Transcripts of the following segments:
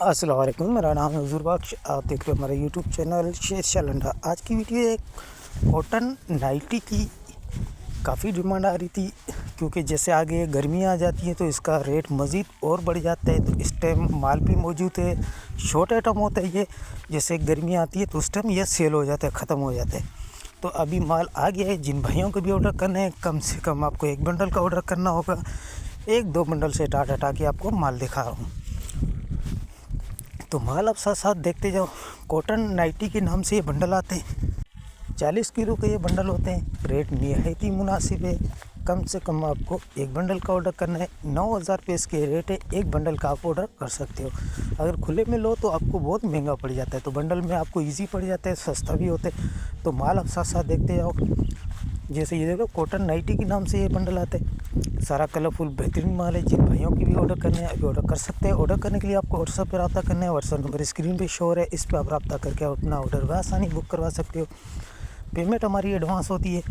अस्सलाम वालेकुम, मेरा नाम है हुज़ूर बख्श। आप देख रहे हो हमारा यूट्यूब चैनल शेर शालंडा। आज की वीडियो एक कॉटन नाइटी की काफ़ी डिमांड आ रही थी, क्योंकि जैसे आगे गर्मियाँ आ जाती हैं तो इसका रेट मज़ीद और बढ़ जाता है। तो इस टाइम माल भी मौजूद है, शॉर्ट आइटम होता है ये। जैसे गर्मियाँ आती है तो उस टाइम ये सेल हो जाता है, ख़त्म हो जाता है। तो अभी माल आ गया है। जिन भाइयों को भी ऑर्डर करना है, कम से कम आपको 1 बंडल का ऑर्डर करना होगा। 1-2 बंडल से हटा के आपको माल दिखा रहा हूँ। तो माल आप साथ साथ देखते जाओ। कॉटन नाइटी के नाम से ये बंडल आते हैं। 40 किलो के ये बंडल होते हैं। रेट निहायत ही मुनासिब है। कम से कम आपको 1 बंडल का ऑर्डर करना है। 9,000 रुपये इसके रेट है। 1 बंडल का आप ऑर्डर कर सकते हो। अगर खुले में लो तो आपको बहुत महंगा पड़ जाता है, तो बंडल में आपको ईजी पड़ जाता है, सस्ता भी होता है। तो माल आप साथ साथ देखते जाओ। जैसे ये देखो, कॉटन नाइटी के नाम से ये बंडल आते हैं। सारा कलरफुल बेहतरीन माल है। जिन भाइयों की भी ऑर्डर करने हैं अभी ऑर्डर कर सकते हैं। ऑर्डर करने के लिए आपको व्हाट्सएप पर रब्ता करना है। व्हाट्सएप नंबर स्क्रीन पे शो है, इस पर आप रब्ता करके अपना ऑर्डर बआसानी बुक करवा सकते हो। पेमेंट हमारी एडवांस होती है।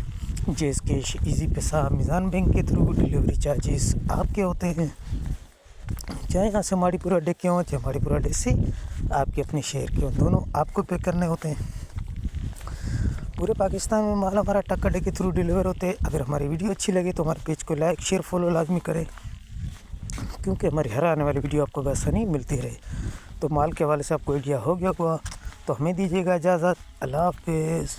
जेस कैश, ईजी पैसा, मीज़ान बैंक के थ्रू डिलीवरी चार्जेस आपके होते हैं। चाहे यहाँ से हमारीपुरा अड्डे के हों, चाहे हमारीपुरा अड्डे से आपके अपने शहर के हों, दोनों आपको पे करने होते हैं। पूरे पाकिस्तान में माल हमारा ट्रक अड्डे के थ्रू डिलीवर होते हैं। अगर हमारी वीडियो अच्छी लगे तो हमारे पेज को लाइक, शेयर, फॉलो लाजमी करें, क्योंकि हमारी हर आने वाली वीडियो आपको आसानी मिलती रहे। तो माल के हवाले से आपको आइडिया हो गया होगा। तो हमें दीजिएगा इजाज़त। अल्लाह हाफ़िज़।